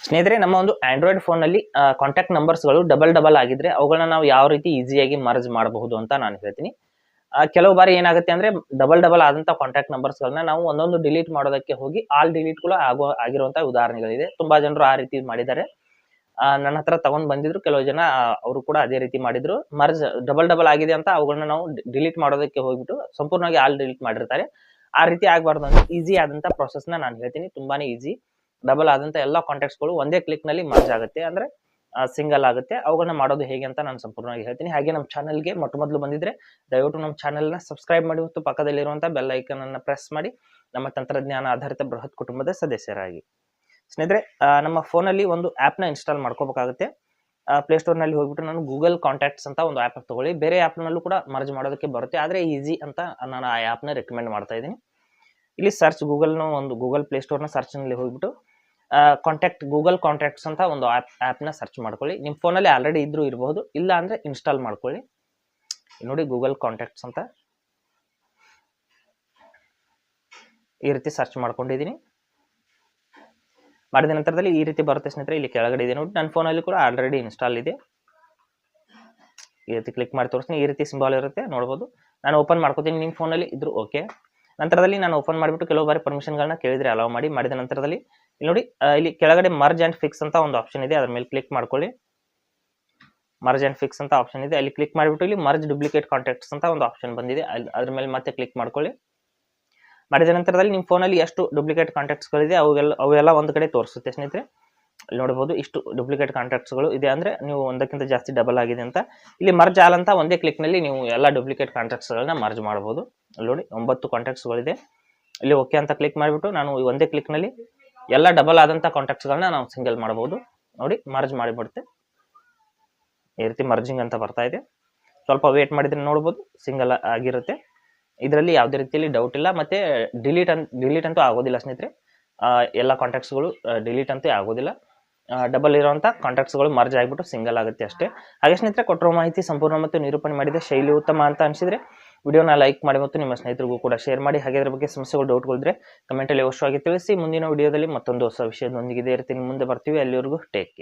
ಸ್ನೇಹಿತರೆ, ನಮ್ಮ ಒಂದು ಆಂಡ್ರಾಯ್ಡ್ ಫೋನ್ ನಲ್ಲಿ ಕಾಂಟ್ಯಾಕ್ಟ್ ನಂಬರ್ಸ್ಗಳು ಡಬಲ್ ಆಗಿದ್ರೆ ಅವುಗಳನ್ನ ನಾವು ಯಾವ ರೀತಿ ಈಸಿಯಾಗಿ ಮರ್ಜ್ ಮಾಡಬಹುದು ಅಂತ ನಾನು ಹೇಳ್ತೀನಿ. ಕೆಲವು ಬಾರಿ ಏನಾಗುತ್ತೆ ಅಂದ್ರೆ ಡಬಲ್ ಆದಂತ ಕಾಂಟ್ಯಾಕ್ಟ್ ನಂಬರ್ಸ್ ಗಳನ್ನ ನಾವು ಒಂದೊಂದು ಡಿಲೀಟ್ ಮಾಡೋದಕ್ಕೆ ಹೋಗಿ ಆಲ್ ಡಿಲೀಟ್ ಕೂಡ ಆಗಿರುವಂತಹ ಉದಾಹರಣೆಗಳಿದೆ. ತುಂಬಾ ಜನರು ಆ ರೀತಿ ಮಾಡಿದ್ದಾರೆ. ನನ್ನ ಹತ್ರ ತಗೊಂಡ್ ಬಂದಿದ್ರು ಕೆಲವು ಜನ, ಅವರು ಕೂಡ ಅದೇ ರೀತಿ ಮಾಡಿದ್ರು. ಮರ್ಜ್ ಡಬಲ್ ಆಗಿದೆ ಅಂತ ಅವುಗಳನ್ನ ನಾವು ಡಿಲೀಟ್ ಮಾಡೋದಕ್ಕೆ ಹೋಗ್ಬಿಟ್ಟು ಸಂಪೂರ್ಣವಾಗಿ ಆಲ್ ಡಿಲೀಟ್ ಮಾಡಿರ್ತಾರೆ. ಆ ರೀತಿ ಆಗ್ಬಾರ್ದು ಅಂದ್ರೆ ಈಸಿ ಆದಂತ ಪ್ರೊಸೆಸ್ ನ ನಾನು ಹೇಳ್ತೀನಿ. ತುಂಬಾನೇ ಈಸಿ. ಡಬಲ್ ಆದಂತ ಎಲ್ಲಾ ಕಾಂಟ್ಯಾಕ್ಟ್ಸ್ ಗಳು ಒಂದೇ ಕ್ಲಿಕ್ ನಲ್ಲಿ ಮರ್ಜ್ ಆಗುತ್ತೆ, ಅಂದ್ರೆ ಸಿಂಗಲ್ ಆಗುತ್ತೆ. ಅವುಗಳನ್ನ ಮಾಡೋದು ಹೇಗೆ ಅಂತ ನಾನು ಸಂಪೂರ್ಣವಾಗಿ ಹೇಳ್ತೀನಿ. ಹಾಗೆ ನಮ್ಮ ಚಾನಲ್ಗೆ ಮೊದಲು ಬಂದಿದ್ರೆ ದಯವಿಟ್ಟು ನಮ್ಮ ಚಾನೆಲ್ ನ ಸಬ್ಸ್ಕ್ರೈಬ್ ಮಾಡಿ ಮತ್ತು ಪಕ್ಕದಲ್ಲಿರುವಂತಹ ಬೆಲ್ ಐಕನ್ ಅನ್ನ ಪ್ರೆಸ್ ಮಾಡಿ ನಮ್ಮ ತಂತ್ರಜ್ಞಾನ ಆಧಾರಿತ ಬೃಹತ್ ಕುಟುಂಬದ ಸದಸ್ಯರಾಗಿ. ಸ್ನೇಹಿತರೆ, ನಮ್ಮ ಫೋನ್ ಅಲ್ಲಿ ಒಂದು ಆಪ್ ನ ಇನ್ಸ್ಟಾಲ್ ಮಾಡ್ಕೋಬೇಕಾಗುತ್ತೆ. ಪ್ಲೇಸ್ಟೋರ್ ನಲ್ಲಿ ಹೋಗ್ಬಿಟ್ಟು ನಾನು ಗೂಗಲ್ ಕಾಂಟ್ಯಾಕ್ಟ್ಸ್ ಅಂತ ಒಂದು ಆಪ್ ತಗೊಳ್ಳಿ. ಬೇರೆ ಆಪ್ ನಲ್ಲೂ ಕೂಡ ಮರ್ಜ್ ಮಾಡೋದಕ್ಕೆ ಬರುತ್ತೆ, ಆದ್ರೆ ಈಸಿ ಅಂತ ನಾನು ಆ ಆಪ್ ನ ರೆಕಮೆಂಡ್ ಮಾಡ್ತಾ ಇದ್ದೀನಿ. ಇಲ್ಲಿ ಸರ್ಚ್ ಗೂಗಲ್ ಪ್ಲೇಸ್ಟೋರ್ ನ ಸರ್ಚ್ ನಲ್ಲಿ ಹೋಗ್ಬಿಟ್ಟು ಗೂಗಲ್ ಕಾಂಟ್ಯಾಕ್ಟ್ಸ್ ಅಂತ ಒಂದು ಆಪ್ ನ ಸರ್ಚ್ ಮಾಡ್ಕೊಳ್ಳಿ. ನಿಮ್ಮ ಫೋನಲ್ಲಿ ಆಲ್ರೆಡಿ ಇದ್ರೂ ಇರಬಹುದು, ಇಲ್ಲ ಅಂದ್ರೆ ಇನ್ಸ್ಟಾಲ್ ಮಾಡ್ಕೊಳ್ಳಿ. ನೋಡಿ, ಗೂಗಲ್ ಕಾಂಟ್ಯಾಕ್ಟ್ಸ್ ಅಂತ ಈ ರೀತಿ ಸರ್ಚ್ ಮಾಡ್ಕೊಂಡಿದ್ದೀನಿ. ಮಾಡಿದ ನಂತರದಲ್ಲಿ ಈ ರೀತಿ ಬರುತ್ತೆ ಸ್ನೇಹಿತರೆ. ಇಲ್ಲಿ ಕೆಳಗಡೆ ಇದೆ ನೋಡಿ, ನನ್ನ ಫೋನಲ್ಲಿ ಕೂಡ ಆಲ್ರೆಡಿ ಇನ್ಸ್ಟಾಲ್ ಇದೆ. ಈ ರೀತಿ ಕ್ಲಿಕ್ ಮಾಡಿ ತೋರಿಸ್ತೀನಿ. ಈ ರೀತಿ ಸಿಂಬಲ್ ಇರುತ್ತೆ, ನೋಡಬಹುದು. ನಾನು ಓಪನ್ ಮಾಡ್ಕೋತೀನಿ. ನಿಮ್ಮ ಫೋನಲ್ಲಿ ಇದ್ರು ಓಕೆ. ನಂತರದಲ್ಲಿ ನಾನು ಓಪನ್ ಮಾಡಿಬಿಟ್ಟು ಕೆಲವು ಬಾರಿ ಪರ್ಮಿಷನ್ಗಳನ್ನ ಕೇಳಿದ್ರೆ ಅಲೋ ಮಾಡಿ. ಮಾಡಿದ ನಂತರದಲ್ಲಿ ಇಲ್ಲಿ ನೋಡಿ, ಇಲ್ಲಿ ಕೆಳಗಡೆ ಮರ್ಜ್ ಅಂಡ್ ಫಿಕ್ಸ್ ಅಂತ ಒಂದು ಆಪ್ಷನ್ ಇದೆ, ಅದ್ರ ಮೇಲೆ ಕ್ಲಿಕ್ ಮಾಡ್ಕೊಳ್ಳಿ. ಮರ್ಜ್ ಅಂಡ್ ಫಿಕ್ಸ್ ಅಂತ ಆಪ್ಷನ್ ಇದೆ, ಅಲ್ಲಿ ಕ್ಲಿಕ್ ಮಾಡಿಬಿಟ್ಟು ಇಲ್ಲಿ ಮರ್ಜ್ ಡೂಪ್ಲಿಕೇಟ್ ಕಾಂಟ್ಯಾಕ್ಟ್ಸ್ ಅಂತ ಒಂದು ಆಪ್ಷನ್ ಬಂದಿದೆ, ಅದ್ರ ಮೇಲೆ ಮತ್ತೆ ಕ್ಲಿಕ್ ಮಾಡ್ಕೊಳ್ಳಿ. ಮಾಡಿದ ನಂತರದಲ್ಲಿ ನಿಮ್ಮ ಫೋನಲ್ಲಿ ಎಷ್ಟು ಡೂಪ್ಲಿಕೇಟ್ ಕಾಂಟ್ಯಾಕ್ಟ್ಸ್ಗಳಿದೆ ಅವೆಲ್ಲ ಒಂದು ಕಡೆ ತೋರಿಸುತ್ತೆ ಸ್ನೇಹಿತರೆ. ಅಲ್ಲಿ ನೋಡಬಹುದು, ಇಷ್ಟು ಡೂಪ್ಲಿಕೇಟ್ ಕಾಂಟ್ಯಾಕ್ಟ್ಸ್ಗಳು ಇದೆ, ಅಂದ್ರೆ ನೀವು ಒಂದಕ್ಕಿಂತ ಜಾಸ್ತಿ ಡಬಲ್ ಆಗಿದೆ ಅಂತ. ಇಲ್ಲಿ ಮರ್ಜ್ ಆಲ್ ಅಂತ ಒಂದೇ ಕ್ಲಿಕ್ ನಲ್ಲಿ ನೀವು ಎಲ್ಲ ಡೂಪ್ಲಿಕೇಟ್ ಕಾಂಟ್ಯಾಕ್ಟ್ಸ್ಗಳನ್ನ ಮರ್ಜ್ ಮಾಡಬಹುದು. ಅಲ್ಲಿ ನೋಡಿ 9 ಕಾಂಟ್ಯಾಕ್ಟ್ಸ್ಗಳಿದೆ. ಇಲ್ಲಿ ಓಕೆ ಅಂತ ಕ್ಲಿಕ್ ಮಾಡಿಬಿಟ್ಟು ನಾನು ಒಂದೇ ಕ್ಲಿಕ್ ನಲ್ಲಿ ಎಲ್ಲ ಡಬಲ್ ಆದಂತ ಕಾಂಟ್ಯಾಕ್ಟ್ಸ್ಗಳನ್ನ ನಾವು ಸಿಂಗಲ್ ಮಾಡಬಹುದು. ನೋಡಿ, ಮರ್ಜ್ ಮಾಡಿಬಿಡುತ್ತೆ. ಈ ರೀತಿ ಮರ್ಜಿಂಗ್ ಅಂತ ಬರ್ತಾ ಇದೆ. ಸ್ವಲ್ಪ ವೇಟ್ ಮಾಡಿದ್ರೆ ನೋಡಬಹುದು, ಸಿಂಗಲ್ ಆಗಿರುತ್ತೆ. ಇದರಲ್ಲಿ ಯಾವುದೇ ರೀತಿಯಲ್ಲಿ ಡೌಟ್ ಇಲ್ಲ. ಮತ್ತೆ ಡಿಲೀಟ್ ಅಂತೂ ಆಗೋದಿಲ್ಲ ಸ್ನೇಹಿತರೆ. ಎಲ್ಲ ಕಾಂಟ್ಯಾಕ್ಟ್ಸ್ಗಳು ಡಿಲೀಟ್ ಅಂತೂ ಆಗೋದಿಲ್ಲ. ಡಬಲ್ ಇರುವಂತ ಕಾಂಟ್ಯಾಕ್ಟ್ಸ್ಗಳು ಮರ್ಜ್ ಆಗಿಬಿಟ್ಟು ಸಿಂಗಲ್ ಆಗುತ್ತೆ ಅಷ್ಟೇ. ಹಾಗೆ ಸ್ನೇಹಿತರೆ, ಕೊಟ್ಟಿರೋ ಮಾಹಿತಿ ಸಂಪೂರ್ಣ ಮತ್ತು ನಿರೂಪಣೆ ಮಾಡಿದ ಶೈಲಿ ಉತ್ತಮ ಅಂತ ಅನಿಸಿದ್ರೆ ವಿಡಿಯೋನ ಲೈಕ್ ಮಾಡಿ ಮತ್ತು ನಿಮ್ಮ ಸ್ನೇಹಿತರಿಗೂ ಕೂಡ ಶೇರ್ ಮಾಡಿ. ಹಾಗೆ ಅದರ ಬಗ್ಗೆ ಸಮಸ್ಯೆಗಳು, ಡೌಟ್ಗಳಿದ್ರೆ ಕಮೆಂಟಲ್ಲಿ ಅವಶ್ಯವಾಗಿ ತಿಳಿಸಿ. ಮುಂದಿನ ವಿಡಿಯೋದಲ್ಲಿ ಮತ್ತೊಂದು ಹೊಸ ವಿಷಯದೊಂದಿಗೆ ಇದೇ ರೀತಿ ಮುಂದೆ ಬರ್ತೀವಿ. ಅಲ್ಲಿವರೆಗೂ ಟೇಕ್ ಕೇರ್.